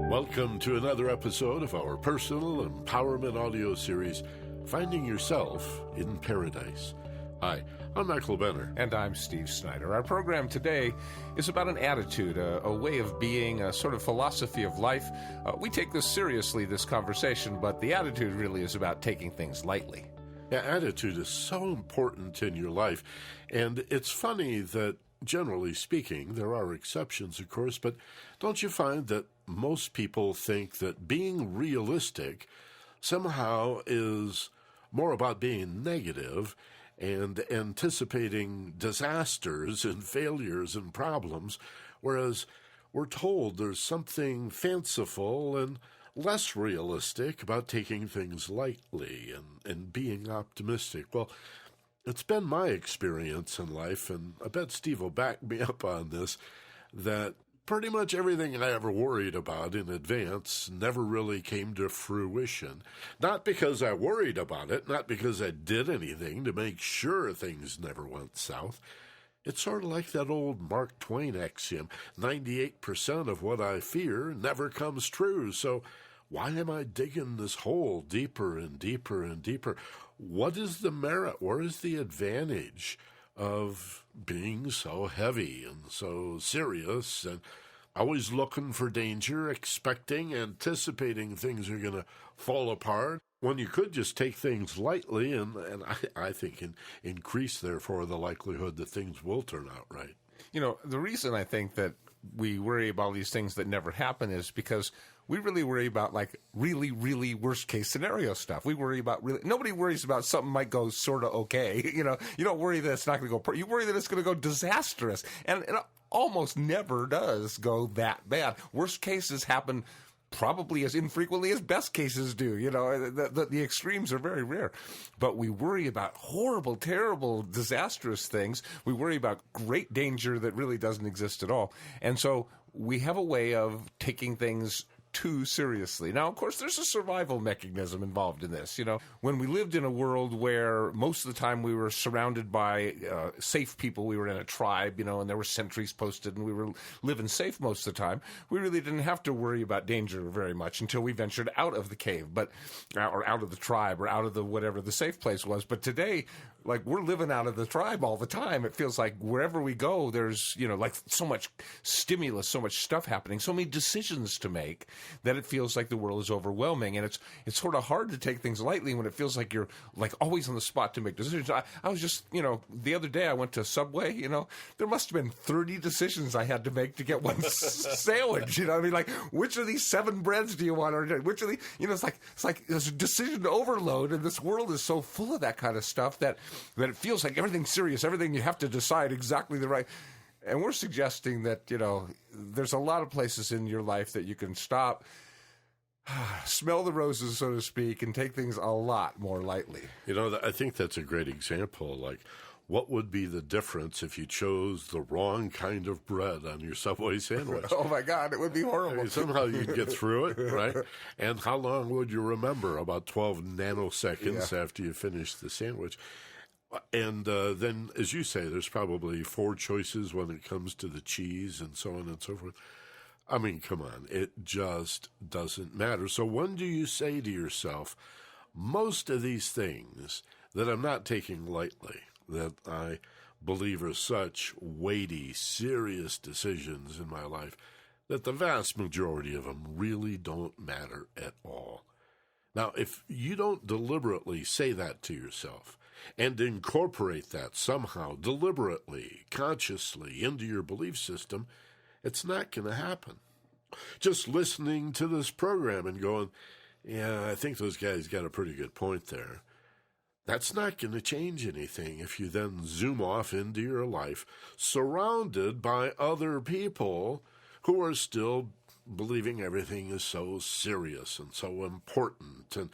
Welcome to another episode of our personal empowerment audio series, Finding Yourself in Paradise. Hi, I'm Michael Benner. And I'm Steve Snyder. Our program today is about an attitude, a way of being, a sort of philosophy of life. We take this seriously, this conversation, but the attitude really is about taking things lightly. Yeah, attitude is so important in your life, and it's funny that, generally speaking, there are exceptions, of course, but don't you find that most people think that being realistic somehow is more about being negative and anticipating disasters and failures and problems, whereas we're told there's something fanciful and less realistic about taking things lightly and being optimistic? Well, it's been my experience in life, and I bet Steve will back me up on this, that pretty much everything I ever worried about in advance never really came to fruition. Not because I worried about it, not because I did anything to make sure things never went south. It's sort of like that old Mark Twain axiom, 98% of what I fear never comes true. So why am I digging this hole deeper and deeper and deeper? What is the merit? Where is the advantage of being so heavy and so serious and always looking for danger, expecting, anticipating things are going to fall apart, when you could just take things lightly and I think increase, therefore, the likelihood that things will turn out right? You know, the reason I think that we worry about these things that never happen is because we really worry about, like, really, really worst-case scenario stuff. We worry about nobody worries about something might go sort of okay. You know, you don't worry that it's not going to go, you worry that it's going to go disastrous. And it almost never does go that bad. Worst cases happen probably as infrequently as best cases do. You know, the extremes are very rare. But we worry about horrible, terrible, disastrous things. We worry about great danger that really doesn't exist at all. And so we have a way of taking things too seriously. Now, of course, there's a survival mechanism involved in this. You know, when we lived in a world where most of the time we were surrounded by safe people, we were in a tribe, you know, and there were sentries posted and we were living safe most of the time, we really didn't have to worry about danger very much until we ventured out of the cave, or out of the tribe, or out of the whatever the safe place was. But today, like, we're living out of the tribe all the time. It feels like wherever we go, there's, you know, like, so much stimulus, so much stuff happening, so many decisions to make, that it feels like the world is overwhelming. And it's sort of hard to take things lightly when it feels like you're, like, always on the spot to make decisions. I was just, you know, the other day I went to Subway, you know, there must have been 30 decisions I had to make to get one sandwich. You know what I mean? Like, which of these 7 breads do you want? Or which of these, you know, it's like there's a decision overload, and this world is so full of that kind of stuff that it feels like everything's serious, everything you have to decide exactly the right. And we're suggesting that, you know, there's a lot of places in your life that you can stop, smell the roses, so to speak, and take things a lot more lightly. You know, I think that's a great example. Like, what would be the difference if you chose the wrong kind of bread on your Subway sandwich? Oh, my God, it would be horrible. I mean, somehow you'd get through it, right? And how long would you remember? About 12 nanoseconds after you finished the sandwich. And then, as you say, there's probably 4 choices when it comes to the cheese and so on and so forth. I mean, come on, it just doesn't matter. So when do you say to yourself, most of these things that I'm not taking lightly, that I believe are such weighty, serious decisions in my life, that the vast majority of them really don't matter at all? Now, if you don't deliberately say that to yourself and incorporate that somehow deliberately, consciously into your belief system, it's not going to happen. Just listening to this program and going, yeah, I think those guys got a pretty good point there, that's not going to change anything if you then zoom off into your life surrounded by other people who are still believing everything is so serious and so important and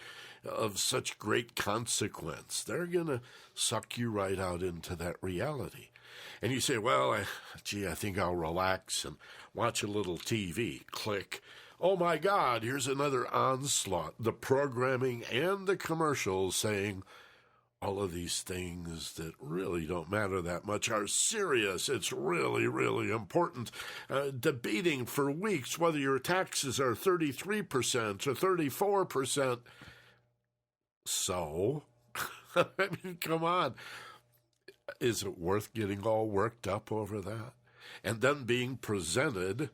of such great consequence. They're going to suck you right out into that reality. And you say, well, I think I'll relax and watch a little TV. Click. Oh, my God, here's another onslaught. The programming and the commercials saying, all of these things that really don't matter that much are serious. It's really, really important. Debating for weeks whether your taxes are 33% or 34%. So, I mean, come on. Is it worth getting all worked up over that? And then being presented,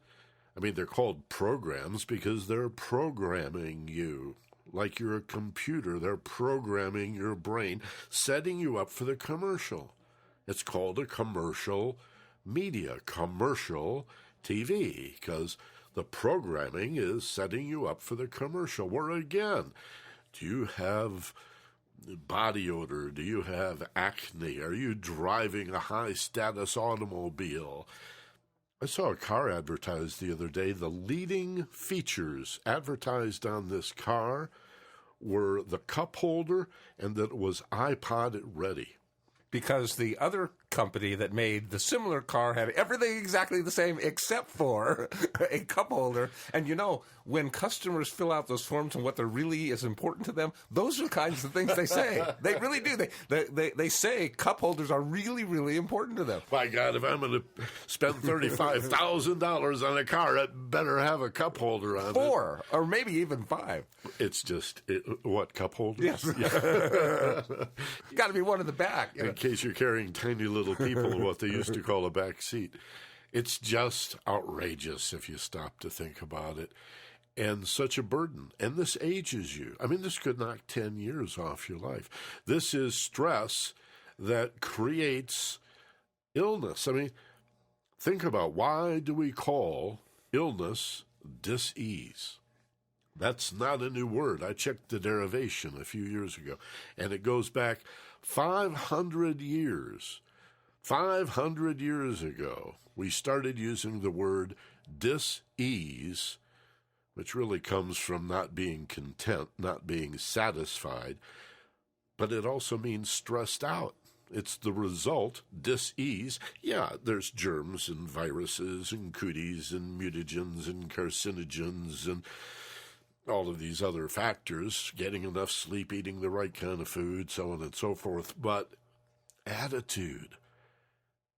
I mean, they're called programs because they're programming you. Like you're a computer, they're programming your brain, setting you up for the commercial. It's called a commercial media, commercial TV, because the programming is setting you up for the commercial. Where again, do you have body odor? Do you have acne? Are you driving a high-status automobile? I saw a car advertised the other day. The leading features advertised on this car were the cup holder and that it was iPod ready. Because the other company that made the similar car had everything exactly the same except for a cup holder. And you know, when customers fill out those forms and what they're really is important to them, those are the kinds of things they say. They really do. They say cup holders are really, really important to them. My God, if I'm going to spend $35,000 on a car, it better have a cup holder on it. 4, or maybe even 5. It's just, what, cup holders? Yes. Got to be one in the back. In case you're carrying tiny little people in what they used to call a back seat. It's just outrageous if you stop to think about it. And such a burden. And this ages you. I mean, this could knock 10 years off your life. This is stress that creates illness. I mean, think about, why do we call illness dis-ease? That's not a new word. I checked the derivation a few years ago, and it goes back 500 years. 500 years ago, we started using the word dis-ease, which really comes from not being content, not being satisfied, but it also means stressed out. It's the result, dis-ease. Yeah, there's germs and viruses and cooties and mutagens and carcinogens and all of these other factors, getting enough sleep, eating the right kind of food, so on and so forth. But attitude,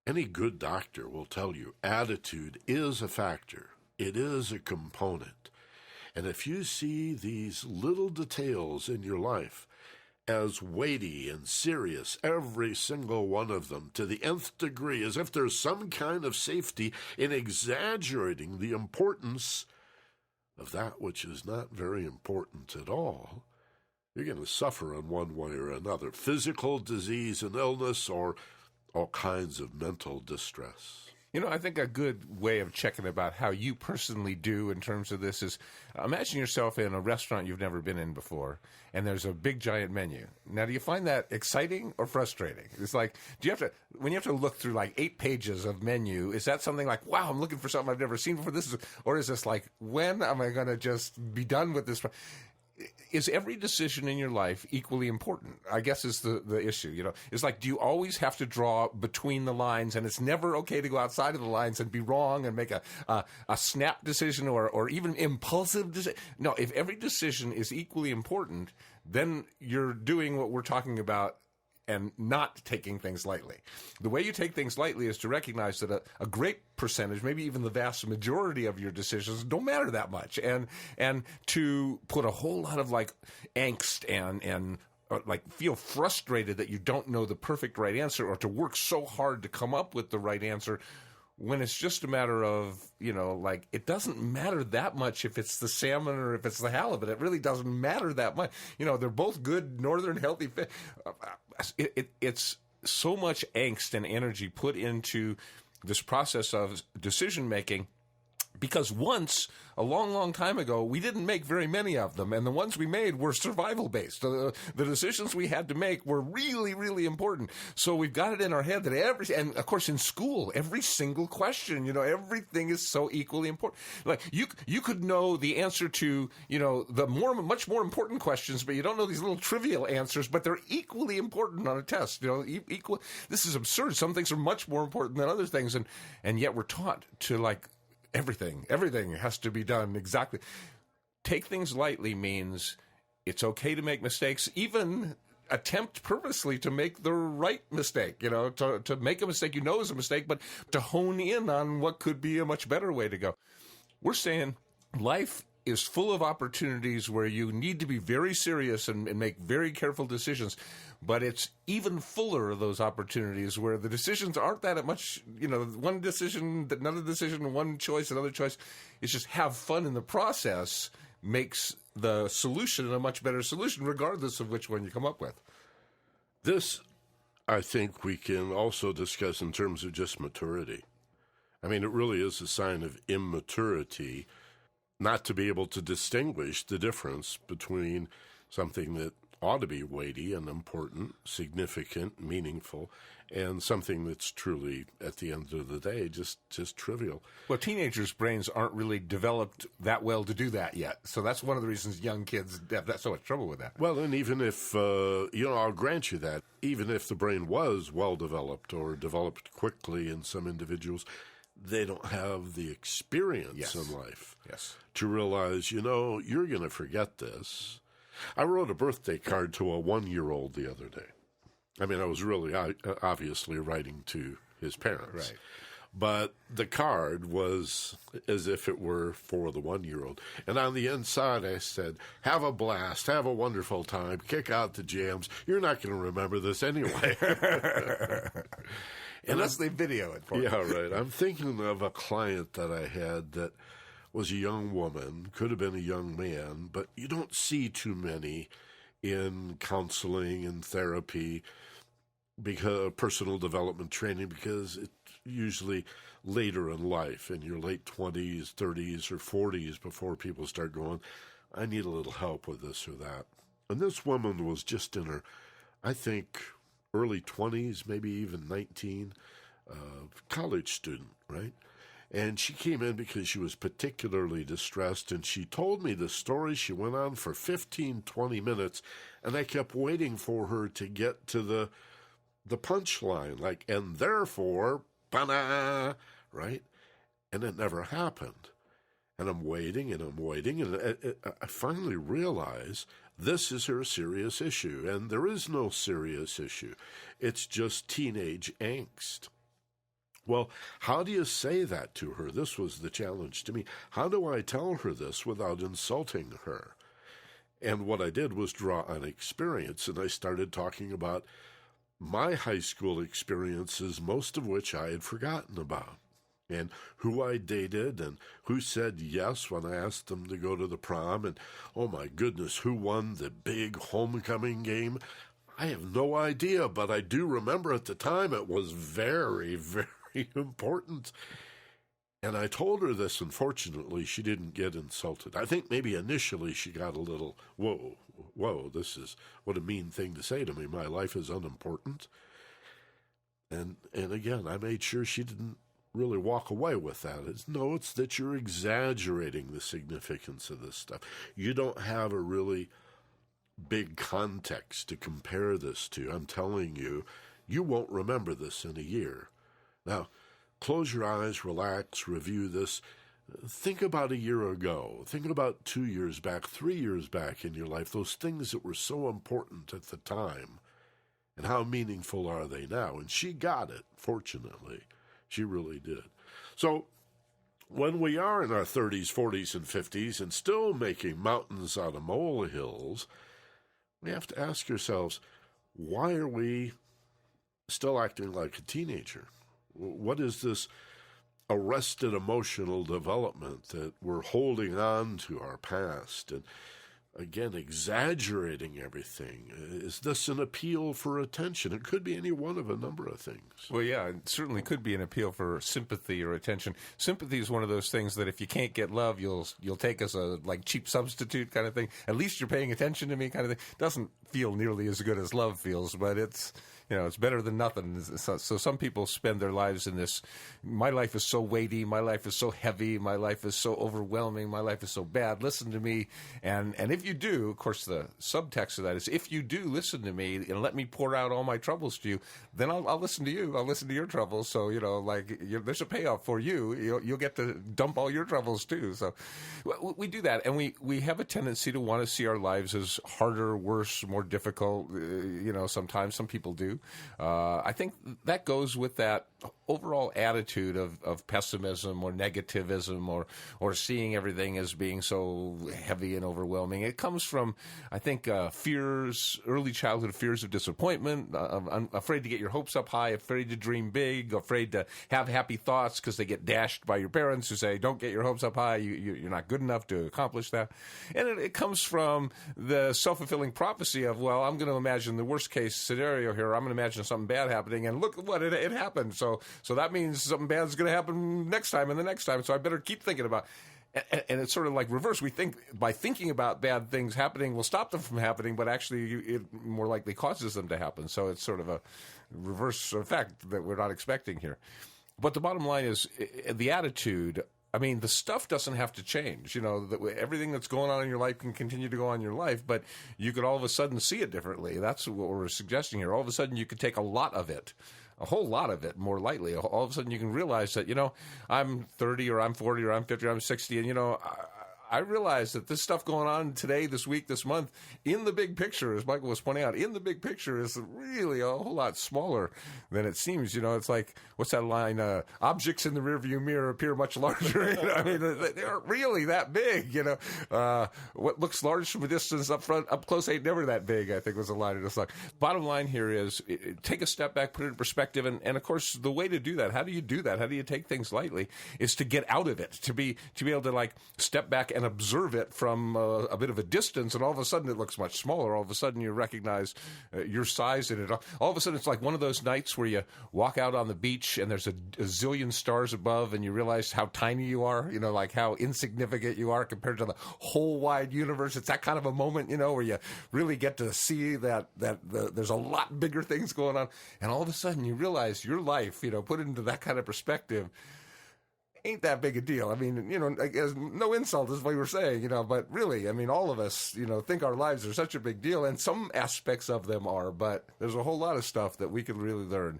any good doctor will tell you, attitude is a factor. It is a component. And if you see these little details in your life as weighty and serious, every single one of them, to the nth degree, as if there's some kind of safety in exaggerating the importance of that which is not very important at all, you're going to suffer in one way or another. Physical disease and illness, or all kinds of mental distress. You know, I think a good way of checking about how you personally do in terms of this is, imagine yourself in a restaurant you've never been in before, and there's a big giant menu. Now, do you find that exciting or frustrating? It's like, when you have to look through like 8 pages of menu, is that something like, wow, I'm looking for something I've never seen before? Or is this like, when am I going to just be done with this? Is every decision in your life equally important? I guess is the issue. You know, it's like, do you always have to draw between the lines, and it's never okay to go outside of the lines and be wrong and make a snap decision or even impulsive decision? No, if every decision is equally important, then you're doing what we're talking about and not taking things lightly. The way you take things lightly is to recognize that a great percentage, maybe even the vast majority of your decisions don't matter that much. And to put a whole lot of like angst and like feel frustrated that you don't know the perfect right answer, or to work so hard to come up with the right answer, when it's just a matter of, you know, like, it doesn't matter that much if it's the salmon or if it's the halibut. It really doesn't matter that much. You know, they're both good northern healthy fish. It's so much angst and energy put into this process of decision making, because once, a long, long time ago, we didn't make very many of them, and the ones we made were survival-based. The decisions we had to make were really, really important. So we've got it in our head that and of course in school, every single question, you know, everything is so equally important. Like, you could know the answer to, you know, the much more important questions, but you don't know these little trivial answers, but they're equally important on a test. You know, equal. This is absurd. Some things are much more important than other things, and yet we're taught to, like, everything has to be done exactly. Take things lightly means it's okay to make mistakes, even attempt purposely to make the right mistake, to make a mistake is a mistake, but to hone in on what could be a much better way to go. We're saying life is full of opportunities where you need to be very serious and make very careful decisions, but it's even fuller of those opportunities where the decisions aren't that much, one decision, another decision, one choice, another choice. It's just have fun in the process makes the solution a much better solution, regardless of which one you come up with. This, I think, we can also discuss in terms of just maturity. I mean, it really is a sign of immaturity not to be able to distinguish the difference between something that ought to be weighty and important, significant, meaningful, and something that's truly, at the end of the day, just trivial. Well, teenagers' brains aren't really developed that well to do that yet. So that's one of the reasons young kids have so much trouble with that. Well, and even if, I'll grant you that, even if the brain was well developed or developed quickly in some individuals, they don't have the experience in life to realize, you're going to forget this. I wrote a birthday card to a 1-year-old the other day. I mean, I was really obviously writing to his parents. Right. But the card was as if it were for the 1-year-old. And on the inside, I said, have a blast, have a wonderful time, kick out the jams. You're not going to remember this anyway. Unless they video it for you. Yeah, right. I'm thinking of a client that I had that was a young woman, could have been a young man, but you don't see too many in counseling and therapy, because personal development training, because it's usually later in life, in your late 20s, 30s, or 40s, before people start going, I need a little help with this or that. And this woman was just in her, I think, early 20s, maybe even 19, college student, right? And she came in because she was particularly distressed, and she told me the story. She went on for 15, 20 minutes, and I kept waiting for her to get to the punchline, like, and therefore, ba-na, right? And it never happened. And I'm waiting, and I finally realize this is her serious issue, and there is no serious issue. It's just teenage angst. Well, how do you say that to her? This was the challenge to me. How do I tell her this without insulting her? And what I did was draw on experience, and I started talking about my high school experiences, most of which I had forgotten about, and who I dated and who said yes when I asked them to go to the prom, and, oh my goodness, who won the big homecoming game? I have no idea, but I do remember at the time it was very, very important. And I told her this, and fortunately she didn't get insulted. I think maybe initially she got a little, whoa, this is what a mean thing to say to me. My life is unimportant. And again, I made sure she didn't really walk away with that. It's that you're exaggerating the significance of this stuff. You don't have a really big context to compare this to. I'm telling you, you won't remember this in a year. Now, close your eyes, relax, review this. Think about a year ago. Think about 2 years back, 3 years back in your life, those things that were so important at the time. And how meaningful are they now? And she got it, fortunately. She really did. So when we are in our 30s, 40s, and 50s and still making mountains out of molehills, we have to ask ourselves, why are we still acting like a teenager? What is this arrested emotional development that we're holding on to our past and, again, exaggerating everything? Is this an appeal for attention? It could be any one of a number of things. Well, yeah, it certainly could be an appeal for sympathy or attention. Sympathy is one of those things that if you can't get love, you'll take as a cheap substitute kind of thing. At least you're paying attention to me kind of thing. Doesn't feel nearly as good as love feels, but it's it's better than nothing. So some people spend their lives in this, my life is so weighty, my life is so heavy, my life is so overwhelming, my life is so bad, listen to me. And if you do, of course, the subtext of that is, if you do listen to me and let me pour out all my troubles to you, then I'll listen to you. I'll listen to your troubles. So, there's a payoff for you. You'll get to dump all your troubles too. So we do that. And we have a tendency to want to see our lives as harder, worse, more difficult. Sometimes some people do. I think that goes with that overall attitude of pessimism or negativism or seeing everything as being so heavy and overwhelming. It comes from, I think, fears, early childhood fears of disappointment, afraid to get your hopes up high, afraid to dream big, afraid to have happy thoughts because they get dashed by your parents who say, don't get your hopes up high, you're not good enough to accomplish that. And it comes from the self-fulfilling prophecy of, well, I'm going to imagine the worst case scenario here. I'm going to imagine something bad happening, and look what it happened. So that means something bad is going to happen next time and the next time. So I better keep thinking about it. And it's sort of like reverse. We think by thinking about bad things happening will stop them from happening, but actually it more likely causes them to happen. So it's sort of a reverse effect that we're not expecting here. But the bottom line is the attitude. I mean, the stuff doesn't have to change. Everything that's going on in your life can continue to go on in your life, but you could all of a sudden see it differently. That's what we're suggesting here. All of a sudden you could take a lot of it, a whole lot of it more lightly. All of a sudden you can realize that, I'm 30 or I'm 40 or I'm 50 or I'm 60, and, I realize that this stuff going on today, this week, this month, in the big picture, as Michael was pointing out, in the big picture is really a whole lot smaller than it seems. It's like, what's that line? Objects in the rearview mirror appear much larger. I mean, they aren't really that big. What looks large from a distance up close ain't never that big, I think was the line of the song. Bottom line here is take a step back, put it in perspective, and of course, the way to do that, how do you do that? How do you take things lightly? Is to get out of it, to be able to step back and observe it from a bit of a distance, and all of a sudden it looks much smaller. All of a sudden you recognize your size in it. All of a sudden it's like one of those nights where you walk out on the beach and there's a zillion stars above, and you realize how tiny you are, like how insignificant you are compared to the whole wide universe. It's that kind of a moment, where you really get to see that there's a lot bigger things going on, and all of a sudden you realize your life, put into that kind of perspective, ain't that big a deal. I mean, no insult is what we were saying, but really, I mean, all of us, think our lives are such a big deal, and some aspects of them are, but there's a whole lot of stuff that we could really learn.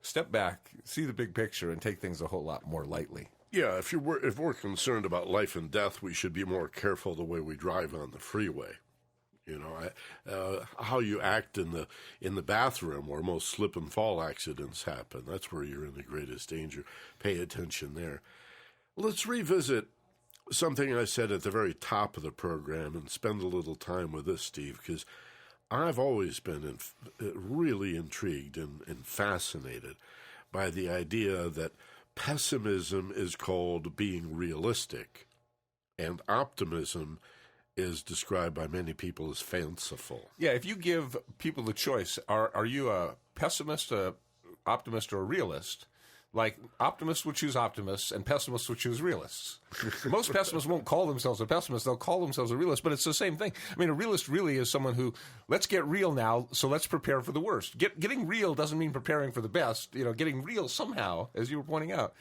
Step back, see the big picture, and take things a whole lot more lightly. Yeah, if we're concerned about life and death, we should be more careful the way we drive on the freeway. How you act in the bathroom where most slip and fall accidents happen. That's where you're in the greatest danger. Pay attention there. Let's revisit something I said at the very top of the program and spend a little time with this, Steve, because I've always been really intrigued and fascinated by the idea that pessimism is called being realistic, and optimism is described by many people as fanciful. Yeah, if you give people the choice, are you a pessimist, a optimist, or a realist? Like, optimists would choose optimists, and pessimists would choose realists. Most pessimists won't call themselves a pessimist. They'll call themselves a realist, but it's the same thing. I mean, a realist really is someone who, let's get real now, so let's prepare for the worst. Getting real doesn't mean preparing for the best. Getting real somehow, as you were pointing out,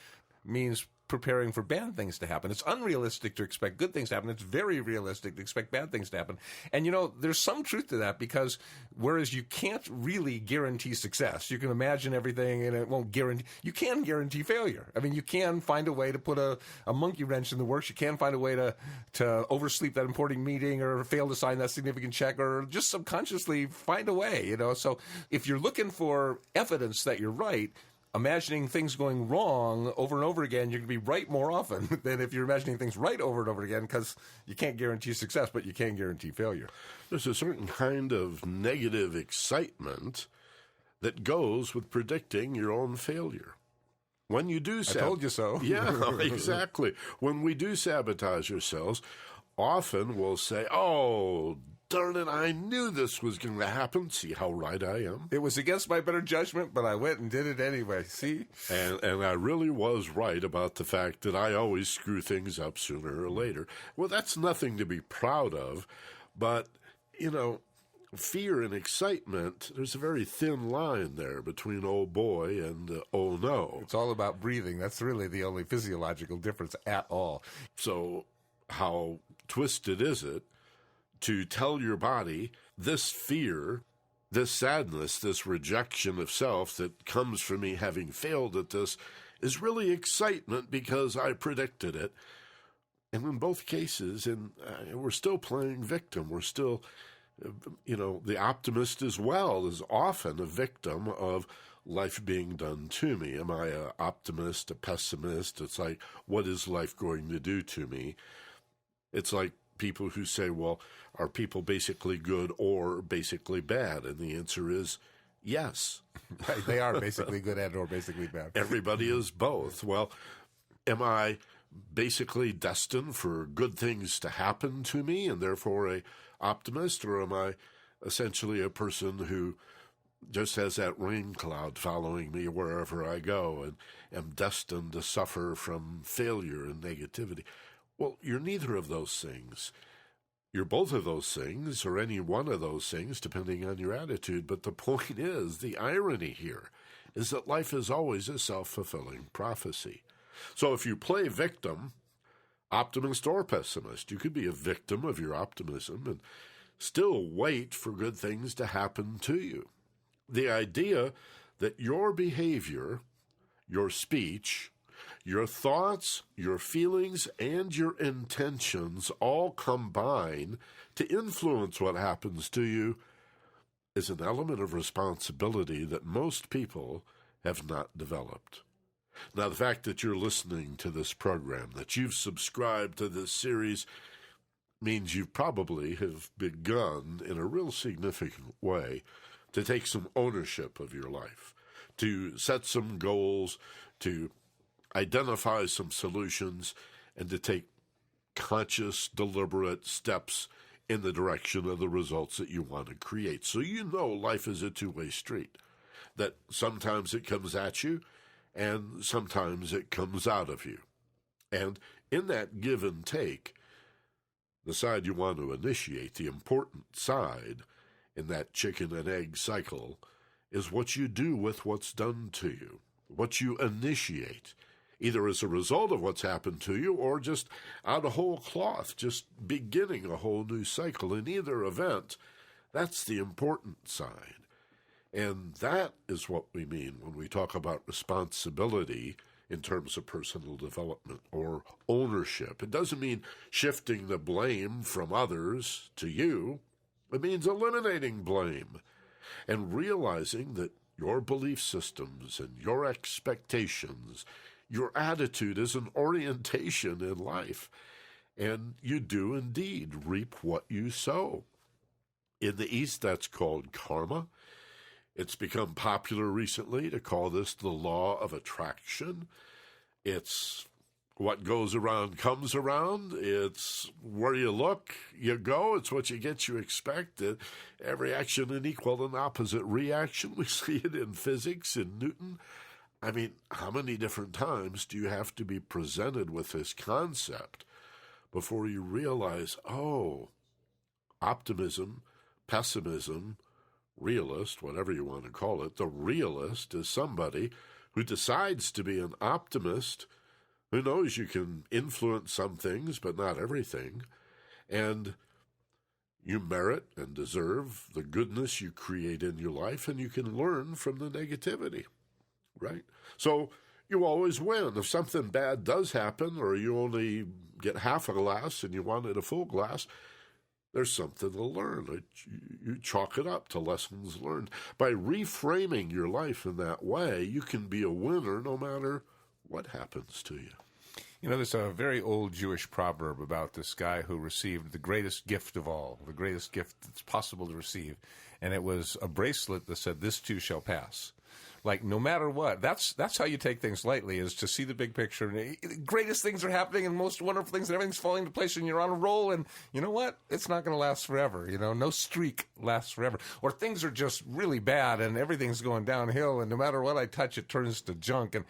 means preparing for bad things to happen. It's unrealistic to expect good things to happen. It's very realistic to expect bad things to happen. And, there's some truth to that, because whereas you can't really guarantee success, you can imagine everything and it won't guarantee, you can guarantee failure. I mean, you can find a way to put a monkey wrench in the works. You can find a way to oversleep that important meeting, or fail to sign that significant check, or just subconsciously find a way, So if you're looking for evidence that you're right, imagining things going wrong over and over again, you're going to be right more often than if you're imagining things right over and over again, because you can't guarantee success, but you can guarantee failure. There's a certain kind of negative excitement that goes with predicting your own failure. When you do I told you so. Yeah, exactly. When we do sabotage ourselves, often we'll say, oh, darn it, I knew this was going to happen. See how right I am? It was against my better judgment, but I went and did it anyway. See? And I really was right about the fact that I always screw things up sooner or later. Well, that's nothing to be proud of, but, fear and excitement, there's a very thin line there between oh boy and oh no. It's all about breathing. That's really the only physiological difference at all. So how twisted is it to tell your body this fear, this sadness, this rejection of self that comes from me having failed at this is really excitement because I predicted it. And in both cases, we're still playing victim. We're still, the optimist as well is often a victim of life being done to me. Am I an optimist, a pessimist? It's like, what is life going to do to me? It's like people who say, well, are people basically good or basically bad? And the answer is yes. Right, they are basically good and or basically bad. Everybody is both. Well, am I basically destined for good things to happen to me and therefore a optimist, or am I essentially a person who just has that rain cloud following me wherever I go and am destined to suffer from failure and negativity? Well, you're neither of those things. You're both of those things, or any one of those things, depending on your attitude. But the point is, the irony here is that life is always a self-fulfilling prophecy. So if you play victim, optimist or pessimist, you could be a victim of your optimism and still wait for good things to happen to you. The idea that your behavior, your speech, your thoughts, your feelings, and your intentions all combine to influence what happens to you is an element of responsibility that most people have not developed. Now, the fact that you're listening to this program, that you've subscribed to this series, means you probably have begun in a real significant way to take some ownership of your life, to set some goals, to identify some solutions, and to take conscious, deliberate steps in the direction of the results that you want to create. So you know life is a two-way street, that sometimes it comes at you and sometimes it comes out of you. And in that give and take, the side you want to initiate, the important side in that chicken and egg cycle, is what you do with what's done to you, what you initiate, either as a result of what's happened to you or just out of whole cloth, just beginning a whole new cycle. In either event, that's the important side. And that is what we mean when we talk about responsibility in terms of personal development or ownership. It doesn't mean shifting the blame from others to you. It means eliminating blame and realizing that your belief systems and your expectations, your attitude is an orientation in life. And you do indeed reap what you sow. In the East, that's called karma. It's become popular recently to call this the law of attraction. It's what goes around comes around. It's where you look, you go. It's what you get, you expect. Every action an equal and opposite reaction. We see it in physics, in Newton. I mean, how many different times do you have to be presented with this concept before you realize, oh, optimism, pessimism, realist, whatever you want to call it, the realist is somebody who decides to be an optimist, who knows you can influence some things but not everything, and you merit and deserve the goodness you create in your life, and you can learn from the negativity, right? So you always win. If something bad does happen, or you only get half a glass and you wanted a full glass, there's something to learn. You chalk it up to lessons learned. By reframing your life in that way, you can be a winner no matter what happens to you. You know, there's a very old Jewish proverb about this guy who received the greatest gift of all, the greatest gift that's possible to receive, and it was a bracelet that said, "This too shall pass." Like, no matter what, that's how you take things lightly, is to see the big picture. And the greatest things are happening and most wonderful things, and everything's falling into place, and you're on a roll, and you know what? It's not going to last forever. You know, no streak lasts forever. Or things are just really bad, and everything's going downhill, and no matter what I touch, it turns to junk. And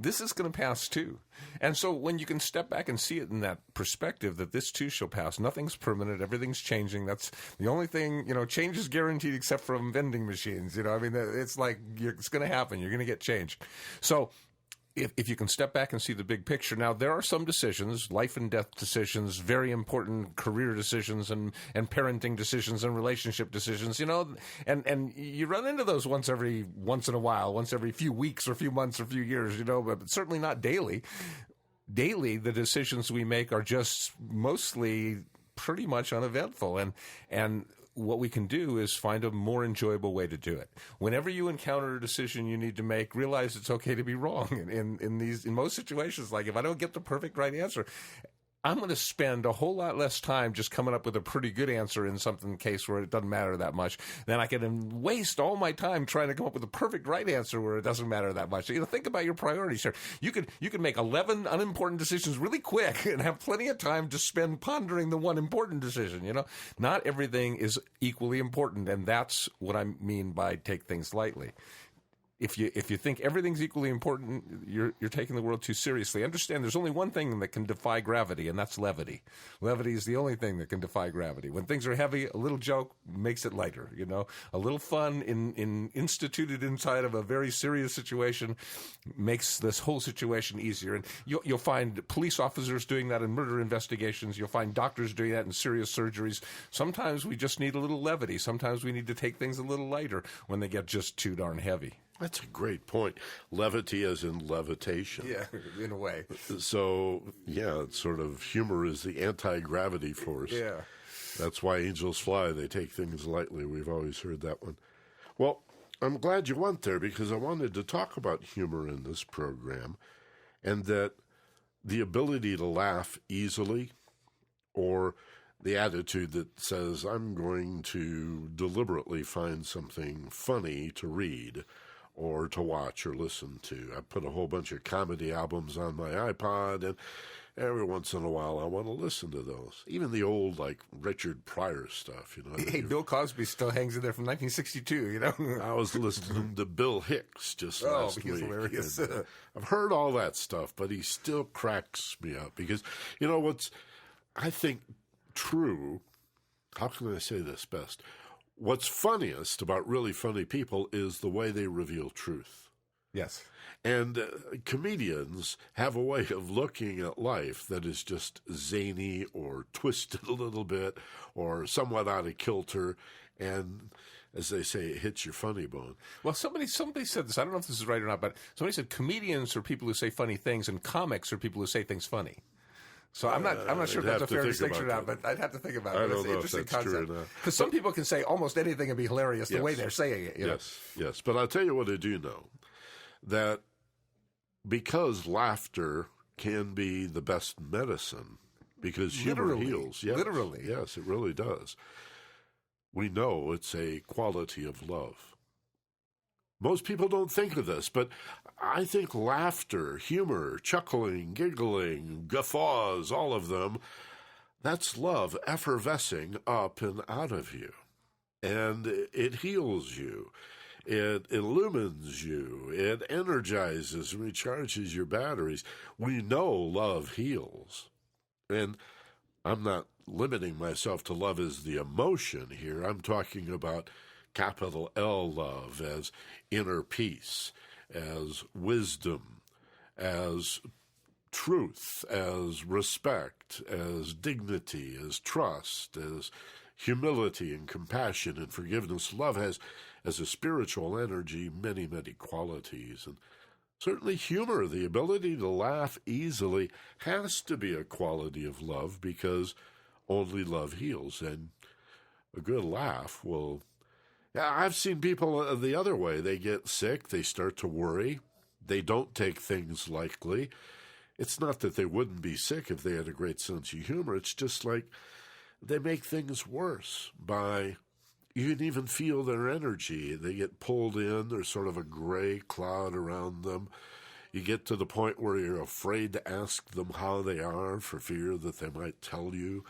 this is going to pass too. And so when you can step back and see it in that perspective that this too shall pass, nothing's permanent, everything's changing. That's the only thing, change is guaranteed except from vending machines. I mean, it's like it's going to happen. You're going to get change. So if you can step back and see the big picture. Now, there are some decisions, life and death decisions, very important career decisions and parenting decisions and relationship decisions, and you run into those once in a while, once every few weeks or few months or few years, but certainly not daily. Daily, the decisions we make are just mostly pretty much uneventful. And what we can do is find a more enjoyable way to do it. Whenever you encounter a decision you need to make, realize it's okay to be wrong. In most situations, like if I don't get the perfect right answer, I'm going to spend a whole lot less time just coming up with a pretty good answer in something case where it doesn't matter that much. Then I can waste all my time trying to come up with the perfect right answer where it doesn't matter that much. Think about your priorities here. You could make 11 unimportant decisions really quick and have plenty of time to spend pondering the one important decision. Not everything is equally important, and that's what I mean by take things lightly. If you think everything's equally important, you're taking the world too seriously. Understand there's only one thing that can defy gravity, and that's levity. Levity is the only thing that can defy gravity. When things are heavy, a little joke makes it lighter. A little fun instituted inside of a very serious situation makes this whole situation easier. And you'll find police officers doing that in murder investigations. You'll find doctors doing that in serious surgeries. Sometimes we just need a little levity. Sometimes we need to take things a little lighter when they get just too darn heavy. That's a great point. Levity as in levitation. Yeah, in a way. So, it's sort of humor is the anti-gravity force. Yeah. That's why angels fly. They take things lightly. We've always heard that one. Well, I'm glad you went there because I wanted to talk about humor in this program and that the ability to laugh easily or the attitude that says, I'm going to deliberately find something funny to read or to watch or listen to. I put a whole bunch of comedy albums on my iPod, and every once in a while I want to listen to those. Even the old, like, Richard Pryor stuff, Hey, Bill Cosby still hangs in there from 1962, I was listening to Bill Hicks just last week. Hilarious. And, I've heard all that stuff, but he still cracks me up because, what's, I think, true, how can I say this best? What's funniest about really funny people is the way they reveal truth. Yes. And comedians have a way of looking at life that is just zany or twisted a little bit or somewhat out of kilter. And as they say, it hits your funny bone. Well, somebody said this. I don't know if this is right or not, but somebody said comedians are people who say funny things and comics are people who say things funny. So I'm not sure if that's a fair distinction or not, but I'd have to think about it. I don't know it's an if that's interesting true concept. or not. Because some people can say almost anything and be hilarious the Yes. way they're saying it. Yes. But I'll tell you what I do know, that because laughter can be the best medicine, because humor heals. Yes. Literally. Yes, it really does. We know it's a quality of love. Most people don't think of this, but I think laughter, humor, chuckling, giggling, guffaws, all of them, that's love effervescing up and out of you. And it heals you. It illumines you. It energizes and recharges your batteries. We know love heals. And I'm not limiting myself to love as the emotion here. I'm talking about capital L love as inner peace, as wisdom, as truth, as respect, as dignity, as trust, as humility and compassion and forgiveness. Love has, as a spiritual energy, many, many qualities. And certainly humor, the ability to laugh easily, has to be a quality of love because only love heals. And a good laugh will... I've seen people the other way. They get sick. They start to worry. They don't take things lightly. It's not that they wouldn't be sick if they had a great sense of humor. It's just like they make things worse by, you can even feel their energy. They get pulled in. There's sort of a gray cloud around them. You get to the point where you're afraid to ask them how they are for fear that they might tell you.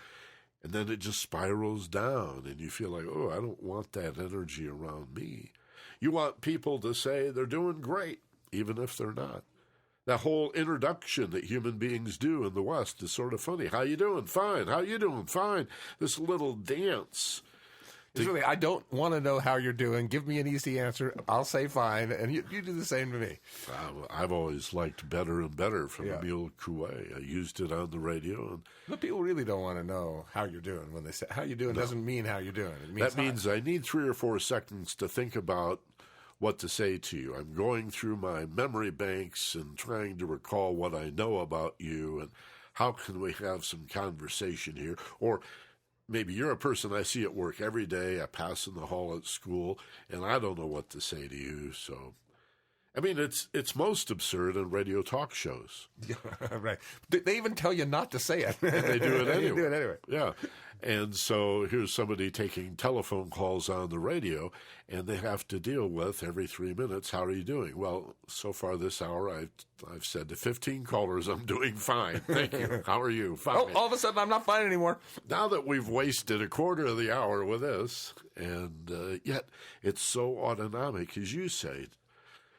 And then it just spirals down, and you feel like, oh, I don't want that energy around me. You want people to say they're doing great, even if they're not. That whole introduction that human beings do in the West is sort of funny. How you doing? Fine. How you doing? Fine. This little dance. It's really, I don't want to know how you're doing. Give me an easy answer. I'll say fine, and you do the same to me. I've always liked Better and Better from Emile Coué. I used it on the radio. But people really don't want to know how you're doing. When they say how you doing doesn't mean how you're doing. It means that means I need 3 or 4 seconds to think about what to say to you. I'm going through my memory banks and trying to recall what I know about you and how can we have some conversation here. Or maybe you're a person I see at work every day. I pass in the hall at school, and I don't know what to say to you. So, I mean, it's most absurd in radio talk shows. Right. They even tell you not to say it. And they do it anyway. They do it anyway. Yeah. And so here's somebody taking telephone calls on the radio, and they have to deal with every 3 minutes, how are you doing? Well, so far this hour, I've said to 15 callers, I'm doing fine. Thank you. How are you? Fine. Oh, all of a sudden, I'm not fine anymore. Now that we've wasted a quarter of the hour with this, and yet it's so autonomic, as you say,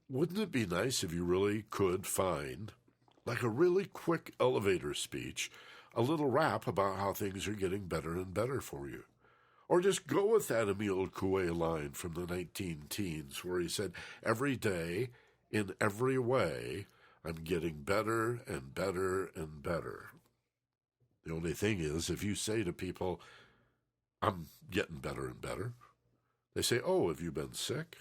wouldn't it be nice if you really could find, like a really quick elevator speech, a little rap about how things are getting better and better for you? Or just go with that Emile Coué line from the 19-teens where he said, every day, in every way, I'm getting better and better and better. The only thing is, if you say to people, I'm getting better and better, they say, oh, have you been sick?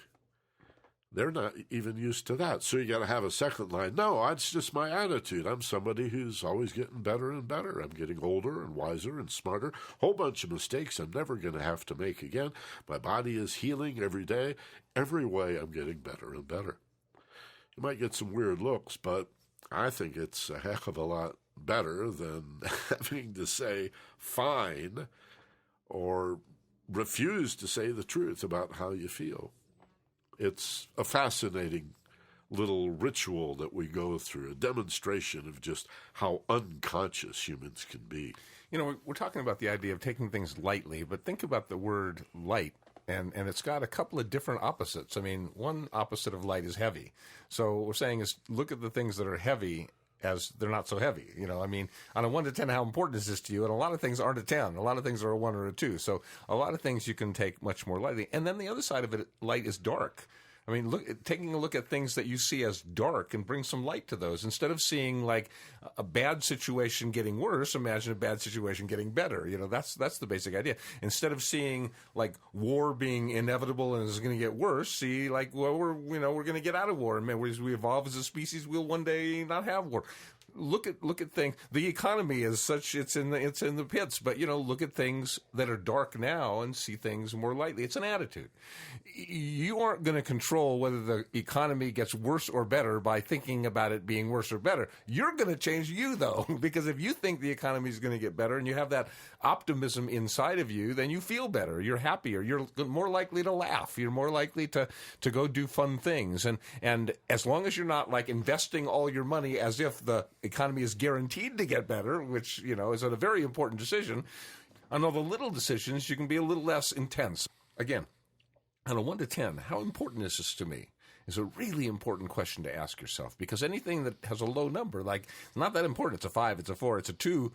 They're not even used to that. So you got to have a second line. No, it's just my attitude. I'm somebody who's always getting better and better. I'm getting older and wiser and smarter. Whole bunch of mistakes I'm never going to have to make again. My body is healing every day. Every way I'm getting better and better. You might get some weird looks, but I think it's a heck of a lot better than having to say fine or refuse to say the truth about how you feel. It's a fascinating little ritual that we go through, a demonstration of just how unconscious humans can be. You know, we're talking about the idea of taking things lightly, but think about the word light, and it's got a couple of different opposites. I mean, one opposite of light is heavy. So what we're saying is look at the things that are heavy as they're not so heavy. You know, I mean, on a 1 to 10, how important is this to you? And a lot of things aren't a 10. A lot of things are a 1 or a 2. So a lot of things you can take much more lightly. And then the other side of it, light is dark. I mean, taking a look at things that you see as dark and bring some light to those. Instead of seeing like a bad situation getting worse, imagine a bad situation getting better. You know, that's the basic idea. Instead of seeing like war being inevitable and it's going to get worse, see like, well, we're going to get out of war. And as we evolve as a species, we'll one day not have war. Look at things. The economy is such it's in the pits, but look at things that are dark now and see things more lightly. It's an attitude. You aren't going to control whether the economy gets worse or better by thinking about it being worse or better. You're going to change you though, because if you think the economy is going to get better and you have that optimism inside of you, then you feel better. You're happier. You're more likely to laugh. You're more likely to go do fun things. And as long as you're not like investing all your money as if the economy is guaranteed to get better, which, is a very important decision. On all the little decisions, you can be a little less intense. Again, on a 1 to 10, how important is this to me? Is a really important question to ask yourself, because anything that has a low number, like not that important, it's a 5, it's a 4, it's a 2,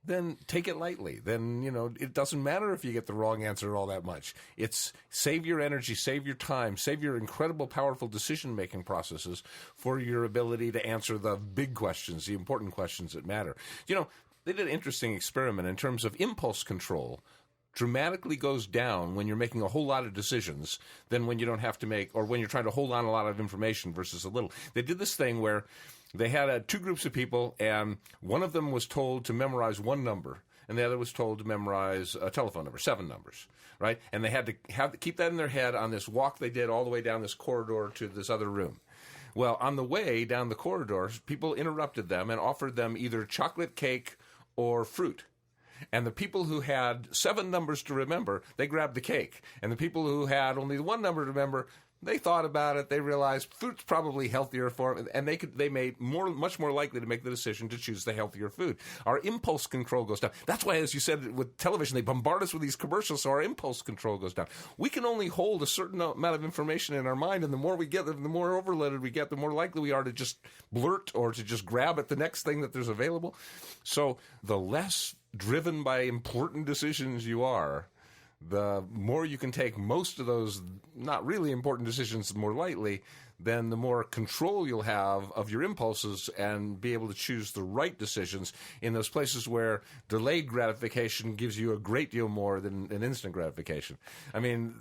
then take it lightly. Then, it doesn't matter if you get the wrong answer all that much. It's save your energy, save your time, save your incredible, powerful decision-making processes for your ability to answer the big questions, the important questions that matter. They did an interesting experiment in terms of impulse control. Dramatically goes down when you're making a whole lot of decisions than when you don't have to make, or when you're trying to hold on a lot of information versus a little. They did this thing where they had 2 groups of people, and one of them was told to memorize 1 number, and the other was told to memorize a telephone number, 7 numbers, right? And they had to keep that in their head on this walk they did all the way down this corridor to this other room. Well, on the way down the corridor, people interrupted them and offered them either chocolate cake or fruit. And the people who had 7 numbers to remember, they grabbed the cake. And the people who had only 1 number to remember, They thought about it. They realized food's probably healthier for them, and they made much more likely to make the decision to choose the healthier food. Our impulse control goes down. That's why, as you said, with television, they bombard us with these commercials, so our impulse control goes down. We can only hold a certain amount of information in our mind, and the more we get, the more overloaded we get, the more likely we are to just blurt or to just grab at the next thing that there's available. So the less driven by important decisions you are, the more you can take most of those not really important decisions more lightly, then the more control you'll have of your impulses and be able to choose the right decisions in those places where delayed gratification gives you a great deal more than an instant gratification. I mean,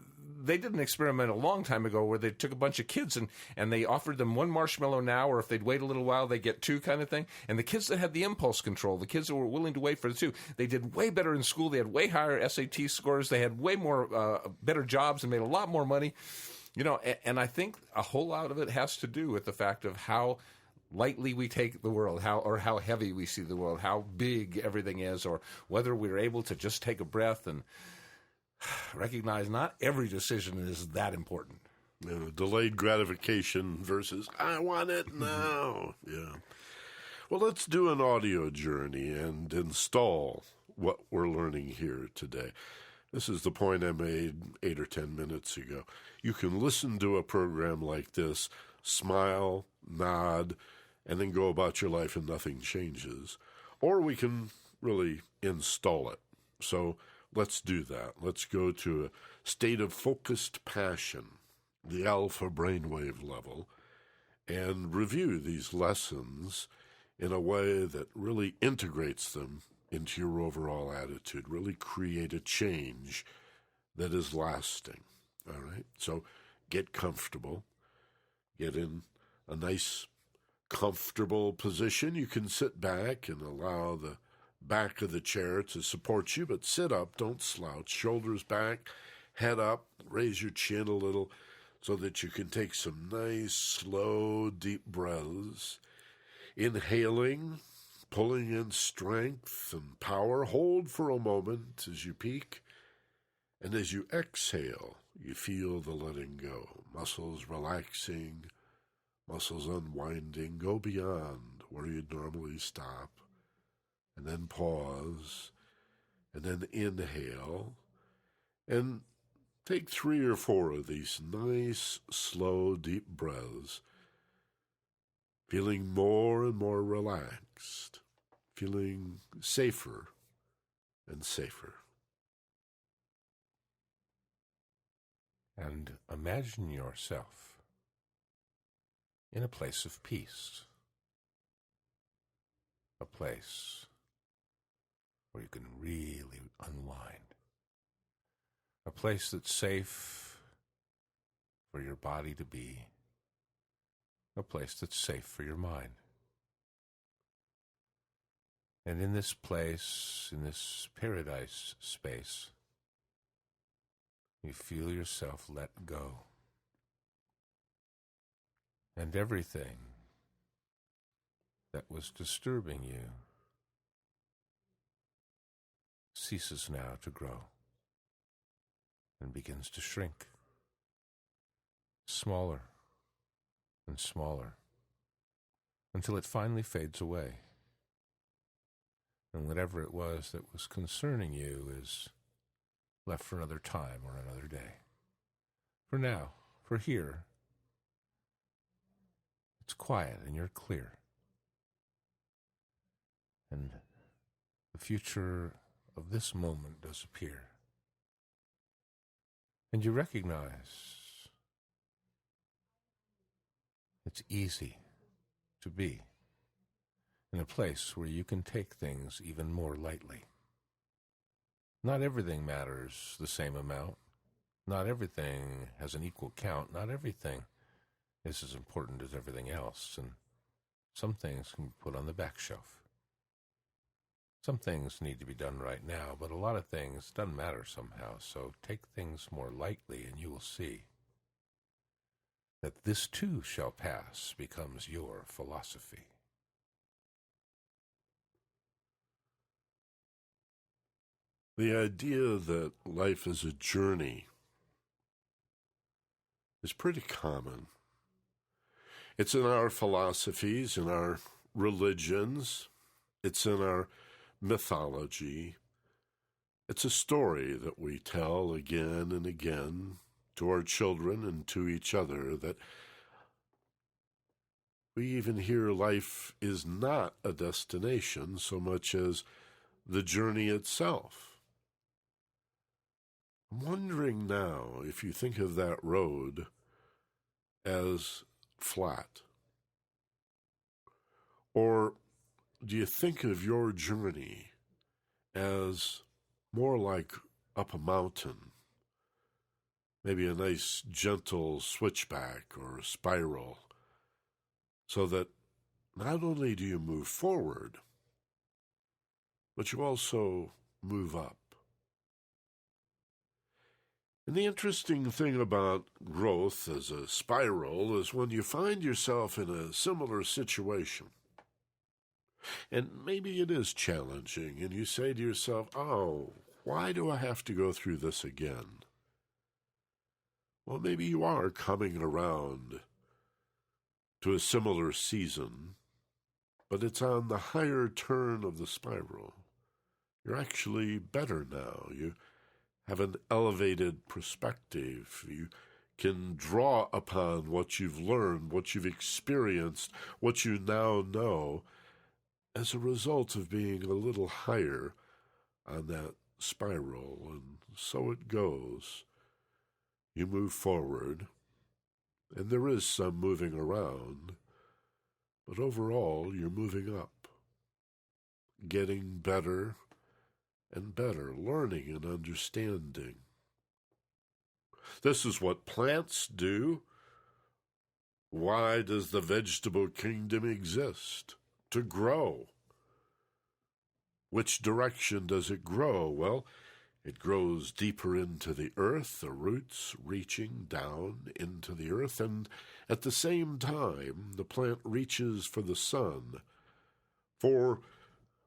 they did an experiment a long time ago where they took a bunch of kids and they offered them one marshmallow now, or if they'd wait a little while, they get two kind of thing. And the kids that had the impulse control, the kids that were willing to wait for the two, they did way better in school. They had way higher SAT scores. They had way more better jobs and made a lot more money. You know, and I think a whole lot of it has to do with the fact of how lightly we take the world, how heavy we see the world, how big everything is, or whether we're able to just take a breath and recognize not every decision is that important. Delayed gratification versus I want it now. Yeah. Well, let's do an audio journey and install what we're learning here today. This is the point I made 8 or 10 minutes ago. You can listen to a program like this, smile, nod, and then go about your life and nothing changes. Or we can really install it. So let's do that. Let's go to a state of focused passion, the alpha brainwave level, and review these lessons in a way that really integrates them into your overall attitude, really create a change that is lasting. All right? So get comfortable. Get in a nice, comfortable position. You can sit back and allow the back of the chair to support you, but sit up, don't slouch, shoulders back, head up, raise your chin a little so that you can take some nice, slow, deep breaths. Inhaling, pulling in strength and power. Hold for a moment as you peak, and as you exhale, you feel the letting go. Muscles relaxing, muscles unwinding. Go beyond where you'd normally stop. And then pause, and then inhale, and take 3 or 4 of these nice, slow, deep breaths, feeling more and more relaxed, feeling safer and safer. And imagine yourself in a place of peace, a place where you can really unwind. A place that's safe for your body to be. A place that's safe for your mind. And in this place, in this paradise space, you feel yourself let go. And everything that was disturbing you ceases now to grow and begins to shrink, smaller and smaller, until it finally fades away. And whatever it was that was concerning you is left for another time or another day. For now, for here, it's quiet and you're clear. And the future of this moment does appear. And you recognize it's easy to be in a place where you can take things even more lightly. Not everything matters the same amount. Not everything has an equal count. Not everything is as important as everything else. And some things can be put on the back shelf. Some things need to be done right now, but a lot of things doesn't matter somehow. So take things more lightly and you will see that this too shall pass becomes your philosophy. The idea that life is a journey is pretty common. It's in our philosophies, in our religions, it's in our mythology. It's a story that we tell again and again to our children and to each other, that we even hear life is not a destination so much as the journey itself. I'm wondering now if you think of that road as flat, or do you think of your journey as more like up a mountain, maybe a nice gentle switchback or a spiral, so that not only do you move forward, but you also move up? And the interesting thing about growth as a spiral is when you find yourself in a similar situation, and maybe it is challenging, and you say to yourself, oh, why do I have to go through this again? Well, maybe you are coming around to a similar season, but it's on the higher turn of the spiral. You're actually better now. You have an elevated perspective. You can draw upon what you've learned, what you've experienced, what you now know, as a result of being a little higher on that spiral. And so it goes. You move forward, and there is some moving around, but overall you're moving up, getting better and better, learning and understanding. This is what plants do. Why does the vegetable kingdom exist? To grow. Which direction does it grow? Well, it grows deeper into the earth, the roots reaching down into the earth, and at the same time, the plant reaches for the sun, for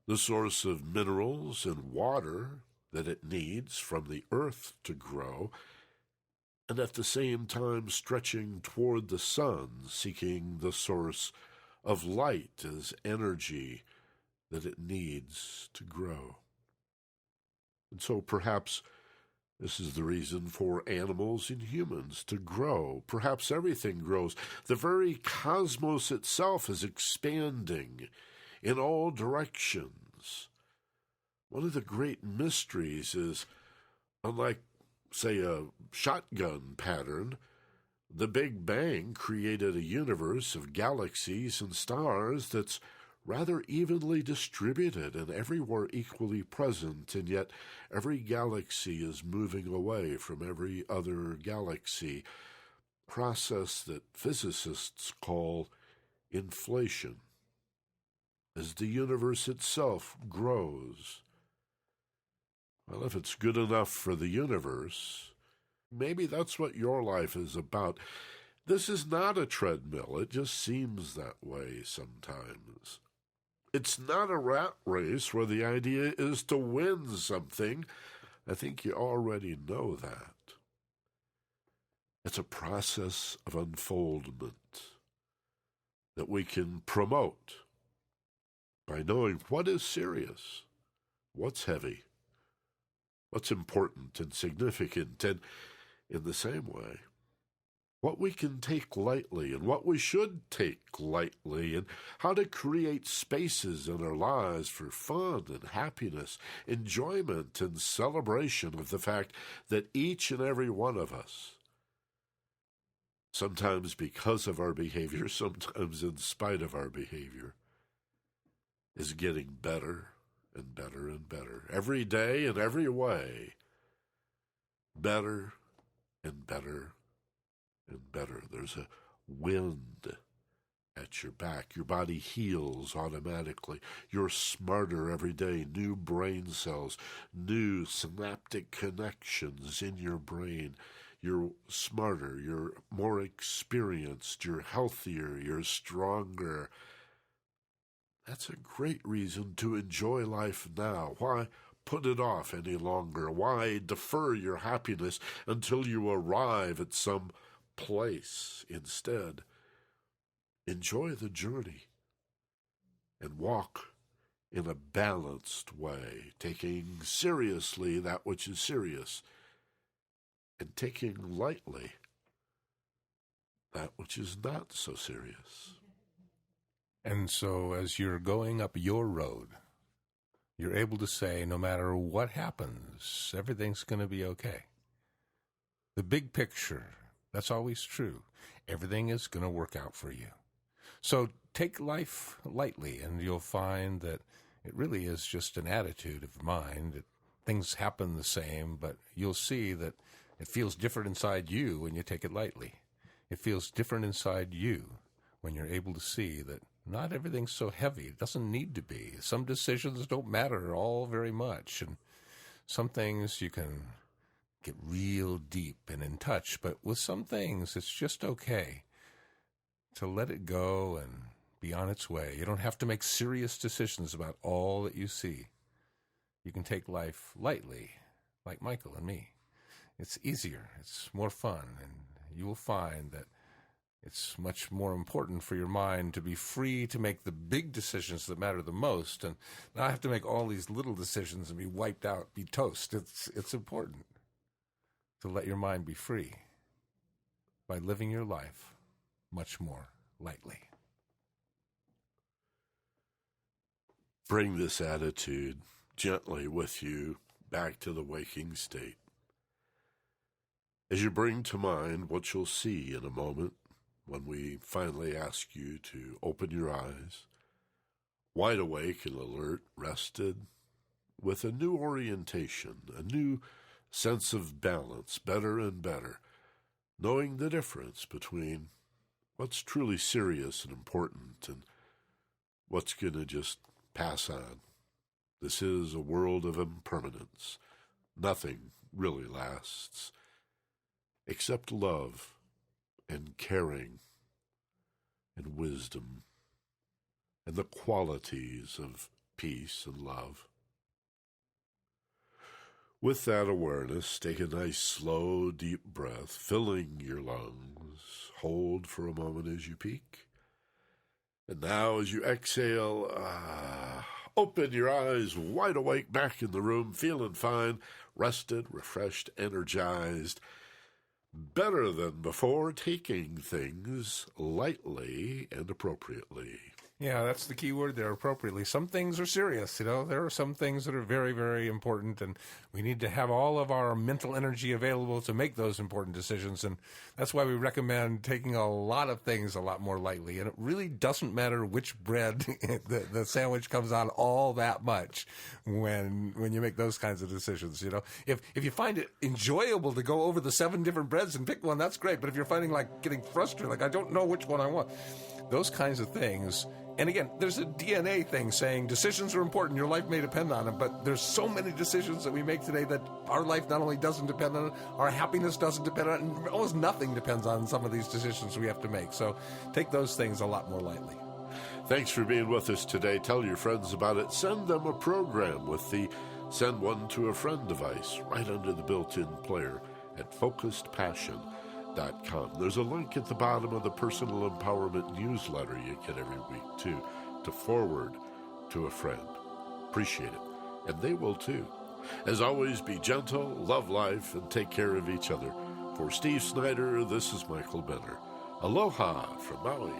the source of minerals and water that it needs from the earth to grow, and at the same time stretching toward the sun, seeking the source of light as energy that it needs to grow. And so perhaps this is the reason for animals and humans to grow. Perhaps everything grows. The very cosmos itself is expanding in all directions. One of the great mysteries is, unlike, say, a shotgun pattern, the Big Bang created a universe of galaxies and stars that's rather evenly distributed and everywhere equally present, and yet every galaxy is moving away from every other galaxy, a process that physicists call inflation. As the universe itself grows. Well, if it's good enough for the universe, maybe that's what your life is about. This is not a treadmill. It just seems that way sometimes. It's not a rat race where the idea is to win something. I think you already know that. It's a process of unfoldment that we can promote by knowing what is serious, what's heavy, what's important and significant, and in the same way, what we can take lightly and what we should take lightly, and how to create spaces in our lives for fun and happiness, enjoyment and celebration of the fact that each and every one of us, sometimes because of our behavior, sometimes in spite of our behavior, is getting better and better and better. Every day in every way, better and better and better. There's a wind at your back. Your body heals automatically. You're smarter every day. New brain cells, new synaptic connections in your brain. You're smarter. You're more experienced. You're healthier. You're stronger. That's a great reason to enjoy life now. Why put it off any longer? Why defer your happiness until you arrive at some place. Instead, enjoy the journey and walk in a balanced way, taking seriously that which is serious and taking lightly that which is not so serious. And so as you're going up your road, you're able to say, no matter what happens, everything's going to be okay. The big picture, that's always true. Everything is going to work out for you. So take life lightly, and you'll find that it really is just an attitude of mind. Things happen the same, but you'll see that it feels different inside you when you take it lightly. It feels different inside you when you're able to see that not everything's so heavy. It doesn't need to be. Some decisions don't matter all very much, and some things you can get real deep and in touch, but with some things it's just okay to let it go and be on its way. You don't have to make serious decisions about all that you see. You can take life lightly, like Michael and me. It's easier, it's more fun, and you will find that it's much more important for your mind to be free to make the big decisions that matter the most, and not have to make all these little decisions and be wiped out, be toast. It's important to let your mind be free by living your life much more lightly. Bring this attitude gently with you back to the waking state. As you bring to mind what you'll see in a moment when we finally ask you to open your eyes, wide awake and alert, rested, with a new orientation, a new sense of balance, better and better, knowing the difference between what's truly serious and important and what's going to just pass on. This is a world of impermanence. Nothing really lasts except love and caring and wisdom and the qualities of peace and love. With that awareness, take a nice, slow, deep breath, filling your lungs. Hold for a moment as you peak. And now as you exhale, open your eyes, wide awake, back in the room, feeling fine, rested, refreshed, energized, better than before, taking things lightly and appropriately. Yeah, that's the key word there, appropriately. Some things are serious, There are some things that are very, very important, and we need to have all of our mental energy available to make those important decisions, and that's why we recommend taking a lot of things a lot more lightly. And it really doesn't matter which bread the sandwich comes on all that much when you make those kinds of decisions, If you find it enjoyable to go over the 7 different breads and pick one, that's great. But if you're finding getting frustrated, I don't know which one I want, those kinds of things. And again, there's a DNA thing saying decisions are important, your life may depend on them, but there's so many decisions that we make today that our life not only doesn't depend on it, our happiness doesn't depend on it, and almost nothing depends on some of these decisions we have to make. So take those things a lot more lightly. Thanks for being with us today. Tell your friends about it. Send them a program with the Send One to a Friend device right under the built-in player at focusedpassion.com. There's a link at the bottom of the personal empowerment newsletter you get every week, too, to forward to a friend. Appreciate it. And they will, too. As always, be gentle, love life, and take care of each other. For Steve Snyder, this is Michael Benner. Aloha from Maui.